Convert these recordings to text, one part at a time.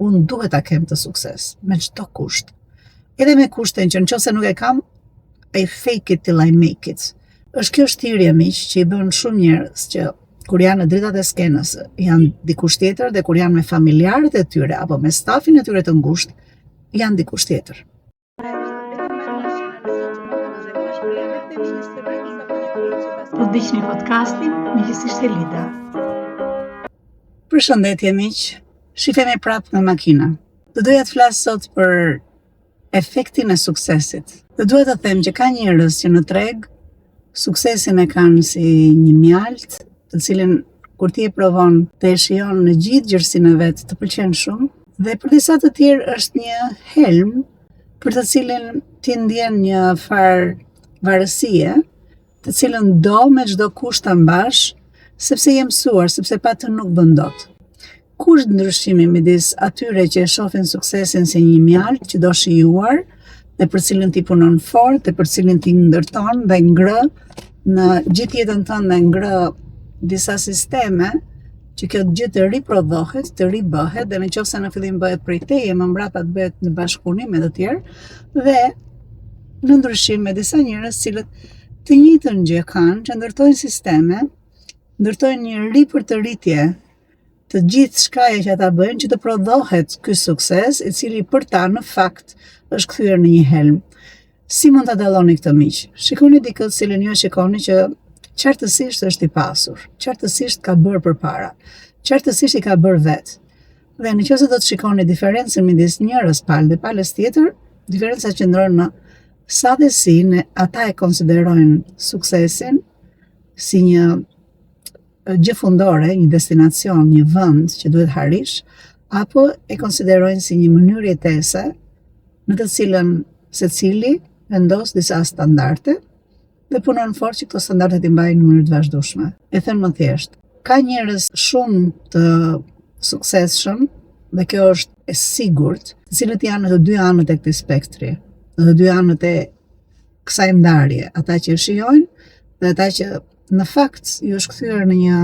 unë duhet ta kem të sukses, me çdo kusht. Edhe me kushtin që nëse nuk e kam, I fake it till I make it. Është kjo shtirje miq që I bën shumë njerëz që kur janë në dritat e skenës, janë dikush tjetër dhe kur janë me familjarët e tyre apo me stafin e tyre të ngushtë, janë dikush tjetër. Po ndiqni podcastin Miqësisht e Lida. Përshëndetje miq, shifemi prapë nga makina. Do doja të flas sot për efektin e suksesit. Dhe duhet të them që ka njerëz që në treg suksesin e kanë si një mjalt, të cilin kur ti e provon dhe e shijon në gjithë gjersinë e vet, të pëlqen shumë, dhe për disa të tjerë është një helm për të cilin ti ndjen një farë varësie, të cilën do me çdo kusht ta mbash, sepse je mësuar, sepse pa të nuk bën dot. Ku është ndryshimi midis atyre që e shohin suksesin si një mjalt që do shijuar dhe për cilën ti punon fort, dhe për cilën ti ndërton dhe ngrë në gjithë jetën tënde dhe ngrë disa sisteme që kjo gjë të riprodhohet, të ribëhet, dhe nëse në fillim bëhet prej teje, më mbrapa të bëhet në bashkëpunim me të tjerë, dhe në ndryshim me disa njerëz cilët të njëjtën gjë kanë, që ndërtojnë sisteme, ndërtojnë një ri për të rritje të gjithë shkaja që ata bëjnë, që të prodhohet ky sukses, I cili për ta në fakt është kthyer në një helm. Si mund ta dalloni këtë miq? Shikoni dikë të cilën ju shikoni që qartësisht është I pasur, qartësisht ka bërë përpara, qartësisht I ka bërë vet. Dhe nëse do të shikoni diferencën midis njërës palë dhe palës tjetër, diferenca qëndron në sa dhe si ata e konsiderojnë suksesin si një gjë fundore, një destinacion, një vend që duhet harish, apo e konsiderojnë si një mënyrë jetese në të cilën secili vendos disa standarde dhe punon fort që këto standarde t'i mbajnë në mënyrë të vazhdueshme. E them më thjesht, ka njerëz shumë të suksesshëm dhe kjo është e sigurt, të cilët janë në të dy anët e këtij spektri, në të dy anët e kësaj ndarje, ata që shijojnë dhe ata që në fakt ju është kthyer në një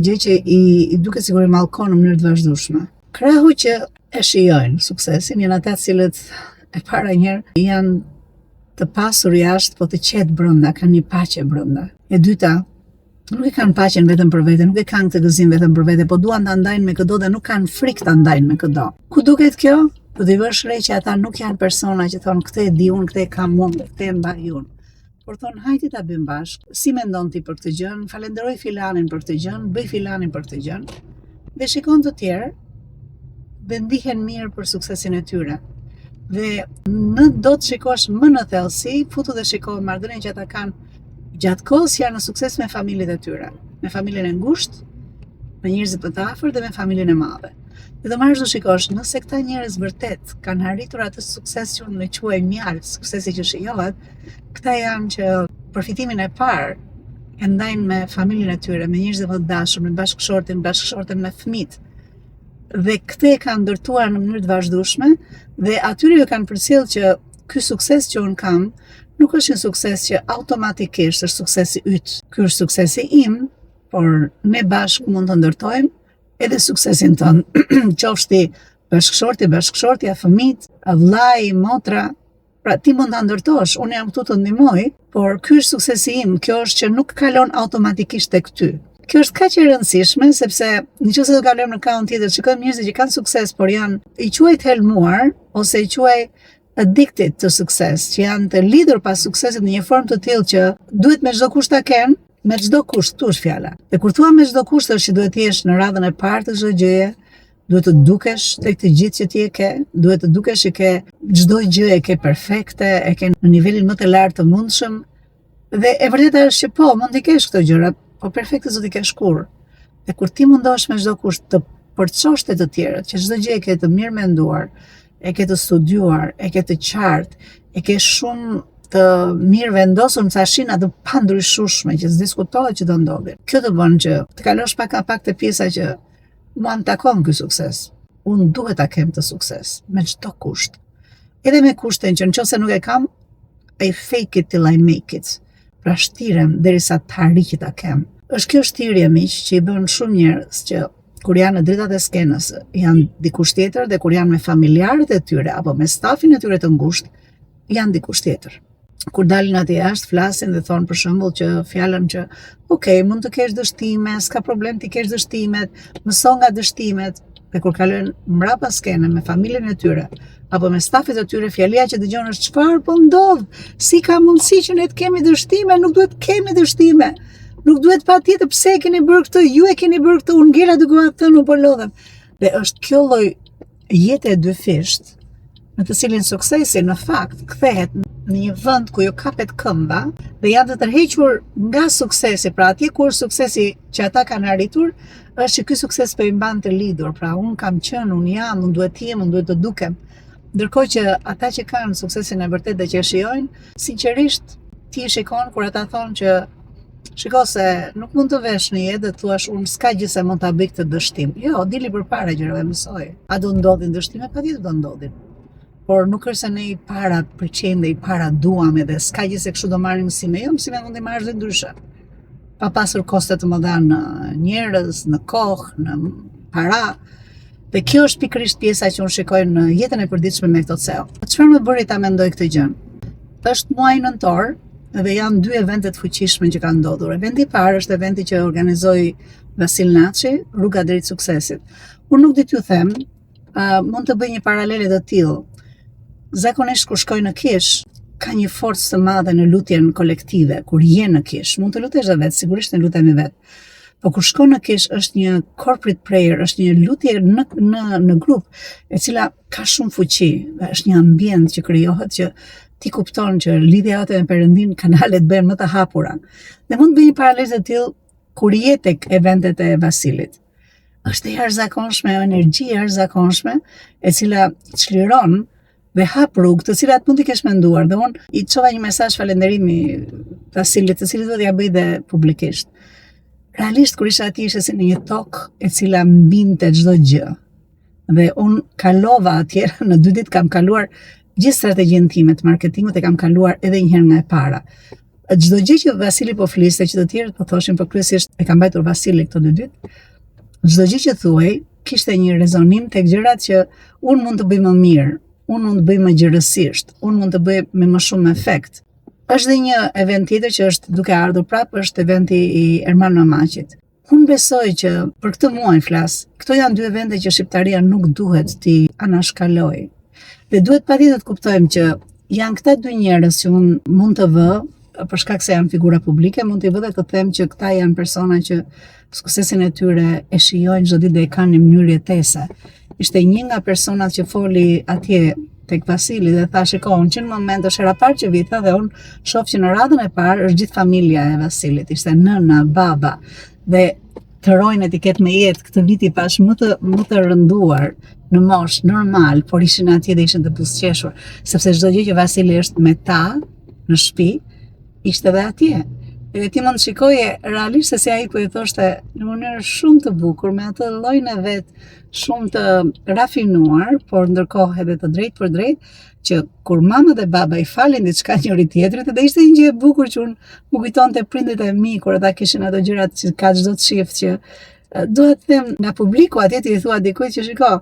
gjë që I duket sikur I mallkon në mënyrë të vazhdueshme. Krahu që e shijojnë suksesin janë ata të cilët e para njëherë janë të pasur jashtë, po të qetë brenda, kanë një paqe brenda. E dyta, nuk e kanë paqen vetëm për vete, nuk e kanë këtë gëzim vetëm për vete, po duan ta ndajnë me këdo dhe nuk kanë frikë ta ndajnë me këdo. Ku duket kjo? Do t'i vësh re që ata nuk janë persona që thonë këtë e di unë, këtë e kam unë, këtë e mbaj unë. Por thonë hajde ta bëjmë bashkë. Si mendon ti për këtë gjë? Falenderoj filanin për këtë gjë, bëj filanin për këtë gjë. Dhe shikon të tjerë dhe ndihen mirë për suksesin e tyre. Dhe në do të shikosh më në thellësi, futu dhe shiko marrëdhënien që ata kanë gjatë kohës janë në sukses me familjet e tyre, me familjen e ngushtë, me njerëzit më të afërt dhe me familjen e madhe. Dhe do marrësh të shikosh, nëse këta njerëz vërtet kanë arritur atë sukses që unë e quaj mjalt, suksesi që shijohet, këta janë që përfitimin e parë e ndajnë me familjen e tyre, me njerëzit më të dashur, me bashkëshorten me fëmijët. Dhe këtë e kanë ndërtuar në mënyrë të vazhdueshme dhe atyre ju kanë përcjellë që ky sukses që un kam nuk është një sukses që automatikisht është suksesi yt. Ky është suksesi im, por ne bashkë mund të ndërtojmë edhe suksesin tonë. Qofshti bashkëshortja, fëmijët, vllai, motra, pra ti mund ta ndërtosh, unë jam këtu të ndihmoj, por ky është suksesi im, kjo është që nuk kalon automatikisht tek ty. Kjo është kaq e rëndësishme sepse nëse do kalojmë në kaun tjetër, shikojmë njerëz që kanë sukses, por janë I quaj të helmuar ose I quaj addicted të sukses, që janë të lidhur pas suksesit në një formë të tillë që duhet me çdo kusht ta kenë, me çdo kusht, këtu është fjala. Dhe kur thua me çdo kusht është që duhet të jesh në radhën e parë të çdo gjëje, duhet të dukesh tek të gjithë që ti e ke, duhet të dukesh që ke çdo gjë e ke perfekte, e ke në nivelin më të lartë të mundshëm. Dhe e vërteta është që po, mund të kesh këto gjëra, po perfekte s'do t'i kesh kurrë. Dhe kur ti mundohesh me çdo kusht të përçosh te të tjerët, që çdo gjë e ke të mirë menduar, e ke të studiuar, e ke të qartë, e ke shumë të mirë vendosur në cashina të pandryshueshme që s'diskutohet që do ndodhin. Kjo të bën që të kalosh pak të pjesa që mua më takon ky sukses. Unë duhet ta kem të sukses me çdo kusht. Edhe me kushtin që nëse nuk e kam, I fake it till I make it. Pra shtirem derisa të arrij që ta kem. Është kjo shtirje miq që I bën shumë njerëz që kur janë në dritat e skenës, janë dikush tjetër, dhe kur janë me familjarët e tyre apo me stafin e tyre të ngushtë, janë dikush tjetër. Kur dalin atje jashtë, flasin dhe thonë për shembull që fjalën që mund të kesh dështime, s'ka problem ti kesh dështimet, mëso nga dështimet. Dhe kur kalojnë mbrapa skene me familjen e tyre apo me stafit e tyre, fjalia që dëgjon është çfarë po ndodh? Si ka mundësi që ne të kemi dështime? Nuk duhet të kemi dështime. Nuk duhet patjetër pse e keni bërë këtë, ju e keni bërë këtë, unë ngela duke u thënë po lodhem. Dhe është kjo lloj jete e dyfisht, në të cilin suksesi në fakt kthehet në një vend ku ju kapet këmba dhe janë të tërhequr nga suksesi, pra atje kur suksesi që ata kanë arritur është që ky sukses po i mban të lidhur, pra unë kam qenë, unë jam, unë duhet të jem, unë duhet të dukem. Ndërkohë që ata që kanë suksesin e vërtet dhe që shijojnë, sinqerisht ti shikon kur ata thonë që shiko se nuk mund të vesh në jetë dhe thuash unë s'ka gjë se mund ta bëj këtë dështim. Jo, dili përpara gjërave mësoj. A do ndodhin dështime? Patjetër do ndodhin. Por nuk është se ne i para pëlqejmë dhe i para duam edhe s'ka gjë se kështu do marrim mësime. Jo, mësime mund të marrësh dhe ndryshe. Pa pasur koste të mëdha në njerëz, në kohë, në para. Dhe kjo është pikërisht pjesa që unë shikoj në jetën e përditshme me këto CEO. Çfarë më bëri ta mendoj këtë gjë? Është muaji nëntor dhe janë dy evente të fuqishme që kanë ndodhur. Eventi i parë është eventi që organizoi Vasil Naçi, Rruga drejt suksesit. Unë nuk di t'ju them, mund të bëj një paralele të tillë. Zakonisht kur shkoj në kish, ka një forcë të madhe në lutjen kolektive, kur je në kish. Mund të lutesh edhe vetë, sigurisht ne lutemi vetë. Po kur shkon në kish është një corporate prayer, është një lutje në grup, e cila ka shumë fuqi, është një ambient që krijohet që ti kupton që lidhja jote me Perëndin, kanalet bëhen më të hapura. Dhe mund të bëj një paralel të tillë kur je tek eventet e Vasilit. Është e jashtëzakonshme, energji e jashtëzakonshme, e cila çliron dhe hap rrugë të cilat mund t'i kesh menduar. Dhe unë i çova një mesazh falënderimi Vasilit, të cilin do t'ja bëj dhe publikisht. Realisht kur isha atje ishte si në një tokë e cila mbinte çdo gjë. Dhe unë kalova atje, në 2 ditë kam kaluar gjithë strategjinë time të marketingut e kam kaluar edhe një herë nga e para. Çdo gjë që Vasili po fliste, që të tjerët po thoshin, por kryesisht e ka mbajtur Vasili këto 2 ditë. Çdo gjë që thuaj kishte një rezonim tek gjërat që unë mund të bëj më mirë, unë mund të bëj më gjërësisht, unë mund të bëj me më shumë efekt. Është dhe një event tjetër që është duke ardhur prapë, është eventi i Erman Mamaqit. Unë besoj që për këtë muaj flas, këto janë 2 evente që shqiptaria nuk duhet t'i anashkaloj. Dhe duhet patjetër të kuptojmë që janë këta 2 njerëz që unë mund të vë, për shkak se janë figura publike, mund t'i vë dhe të them që këta janë persona që suksesin e tyre e shijojnë çdo ditë dhe e kanë në mënyrë jetese. Ishte një nga personat që foli atje tek Vasili dhe tha shikon që në moment është hera parë që vita dhe unë shoh që në radhën e parë është gjithë familja e Vasilit, ishte nëna, baba dhe të rojnë etiket me jetë këtë vit i pash më të rënduar në mosh normal, por ishin atje dhe ishin të buzëqeshur, sepse çdo gjë që Vasili është me ta në shtëpi ishte edhe atje. Edhe ti mund të shikoje realisht se si ai po i thoshte në mënyrë shumë të bukur, me atë llojin e vet shumë të rafinuar, por ndërkohë edhe të drejtë për drejtë, që kur mama dhe baba i falin diçka njëri tjetrit, dhe ishte një gjë e bukur që unë më kujtonte prindërit e mi kur ata kishin ato gjërat që ka çdo shift që duhet të them nga publiku atje ti i thua dikujt që shiko,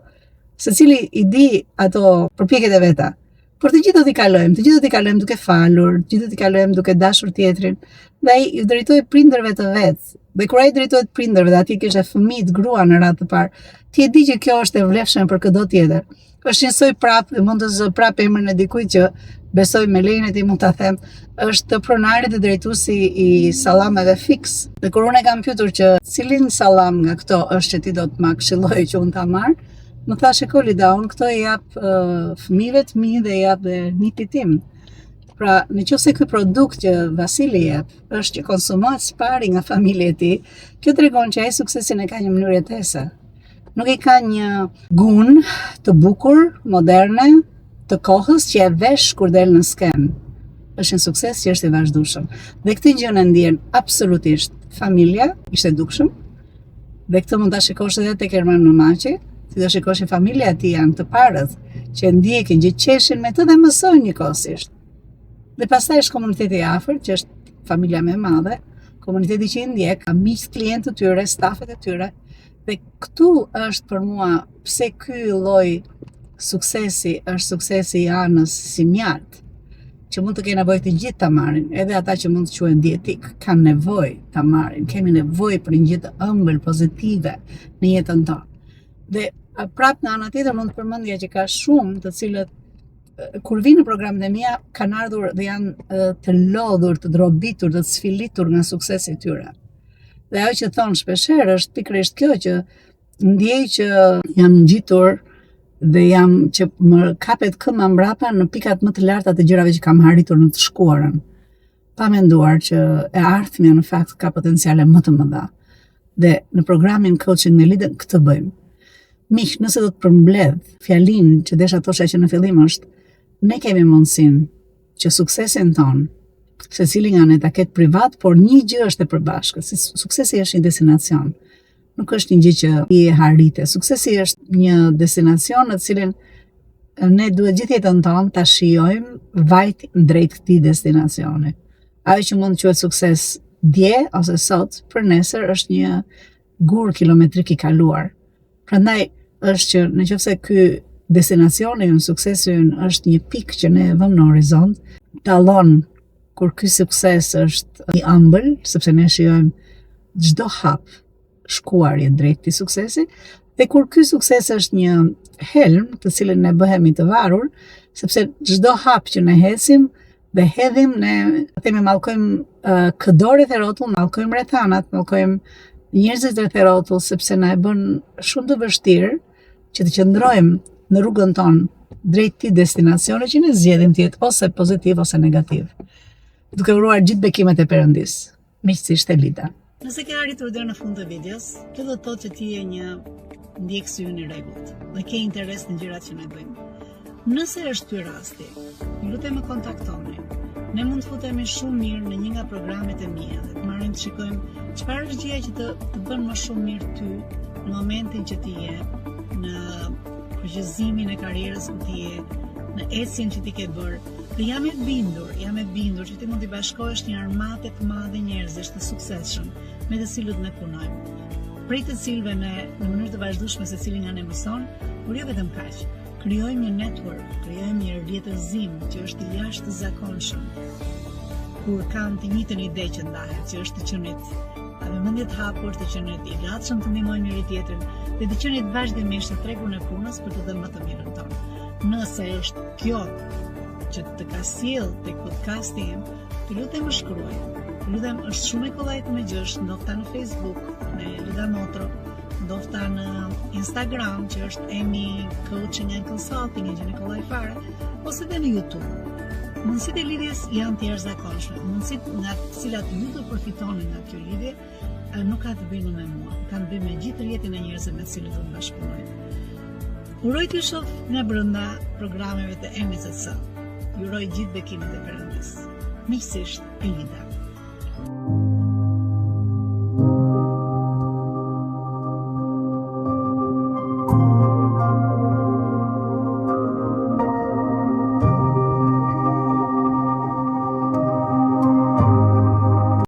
secili i di ato përpjekjet e veta. Por të gjithë do t'i kalojmë duke falur, të gjithë do t'i kalojmë duke dashur tjetrin. Dhe ai i drejtoi prindërve të vet. Dhe kur ai drejtohet prindërve, dhe atje kishte fëmijë, grua në radhë të parë, ti e di që kjo është e vlefshme për çdo tjetër. Është njësoj prapë, mund të zë prapë emrin e dikujt që besoj me lejen e tij mund ta them, është pronari dhe drejtuesi i sallameve fix. Dhe kur unë e kam pyetur që cilin sallam nga këto është që ti do të ma këshilloj që unë ta marr, më tha shiko Lida, unë këto i jap fëmijëve të mi dhe i jap dhe nitit tim. Pra, nëse ky produkt që Vasili jep është që konsumohet së pari nga familja e tij, kjo tregon që ai suksesin e ka një mënyrë jetese. Nuk i ka një gun të bukur, moderne, të kohës që e vesh kur del në skenë. Është një sukses që është i vazhdueshëm. Dhe këtë gjë e ndjen absolutisht familja, ishte dukshëm. Dhe këtë mund ta shikosh edhe tek Erman Mamaqi. Ti do shikosh që familja e tij janë të parët që ndjekin, që qeshin me të dhe mësojnë njëkohësisht. Dhe pastaj është komuniteti i afërt, që është familja më e madhe, komuniteti që i ndjek, ka miq, klientë të tyre, stafet e tyre, Dhe këtu është për mua pse ky lloj suksesi është suksesi i anës si mjaft, që mund të kenë nevojë të gjithë ta marrin, edhe ata që mund të quhen dietik kanë nevojë ta marrin. Kemi nevojë për një gjë të ëmbël, pozitive në jetën tonë. Dhe prapë në anën tjetër mund të përmendja që ka shumë të cilët kur vinë në programet e mia kanë ardhur dhe janë të lodhur, të drobitur, të sfilitur nga suksesi i tyre. Dhe ajo që thon shpeshherë është pikërisht kjo që ndjej që jam ngjitur dhe që më kapet këmbë mbrapa në pikat më të larta të gjërave që kam arritur në të shkuarën, pa menduar që e ardhmja në fakt ka potenciale më të mëdha. Dhe në programin Coaching Me Lead këtë bëjmë. Miq, nëse do të përmbledh fjalinë që desha thosha që në fillim është, ne kemi mundësinë që suksesin ton, secili nga ne ta ketë privat, por një gjë është e përbashkët. Suksesi është një destinacion. Nuk është një gjë që i e harrite. Suksesi është një destinacion në të cilin ne duhet gjithë jetën tonë ta shijojmë vajt drejt këtij destinacioni. Ajo që mund të quhet sukses dje ose sot, për nesër është një gur kilometrik i kaluar. Prandaj është që nëse ky destinacioni ynë, suksesi ynë është një pikë që ne e vëmë në horizont, dallon kur ky sukses është i ëmbël, sepse ne shijojmë çdo hap shkuarje drejt këtij suksesi, dhe kur ky sukses është një helm të cilin ne bëhemi të varur, sepse çdo hap që ne hesim dhe hedhim, ne themi mallkojmë këdorët e rrotull, mallkojmë rrethanat, mallkojmë njerëzit rreth e rrotull, sepse na e bën shumë të vështirë që të qëndrojmë në rrugën tonë drejt këtij destinacioni që ne zgjedhim të jetë ose pozitiv ose negativ. Duke uruar gjithë bekimet e Perëndis. Miqësisht Elida. Nëse ke arritur deri në fund të videos, kjo do të thotë që ti je një ndjekës i rregullt dhe ke interes në gjërat që ne bëjmë. Nëse është ky rasti, ju lutem më kontaktoni. Ne mund të futemi shumë mirë në një nga programet e mia dhe të marrim të shikojmë çfarë është gjëja që të bën më shumë mirë ty në momentin që ti je në përgjithësimin e karrierës ku ti je, në ecjen që ti ke bërë. Dhe jam e bindur që ti mund t'i bashkohesh një armate të madhe njerëzish të suksesshëm me të cilët ne punojmë. Prej të cilëve ne në mënyrë të vazhdueshme secili nga ne mëson, por jo vetëm kaq. Krijojmë një network, krijojmë një rrjetëzim që është i jashtëzakonshëm. Kur kanë të njëjtën ide që ndahet, që është të qenit me mendje të hapur, të qenit i gatshëm të ndihmojnë njëri tjetrin dhe të qenit vazhdimisht në tregun e punës për të dhënë më të mirën tonë. Nëse është kjo që të ka sjell tek podcasti im, të lutem më shkruaj. Të lutem, është shumë e kollaj të më gjesh, ndoshta në Facebook me Lida Motro, ndoshta në Instagram që është Emi Coaching and Consulting, e gjeni kollaj fare, ose edhe në YouTube. Mundësitë e lidhjes janë të jashtëzakonshme. Mundësitë nga të cilat ju do përfitoni nga kjo lidhje nuk ka të bëjnë me mua, ka të bëjnë me gjithë rrjetin e njerëzve me të cilët do të bashkëpunoj. Uroj t'ju shoh nga brenda programeve të MSC. Ju uroj gjithë bekimet e Perëndis. Miqësisht, Elida.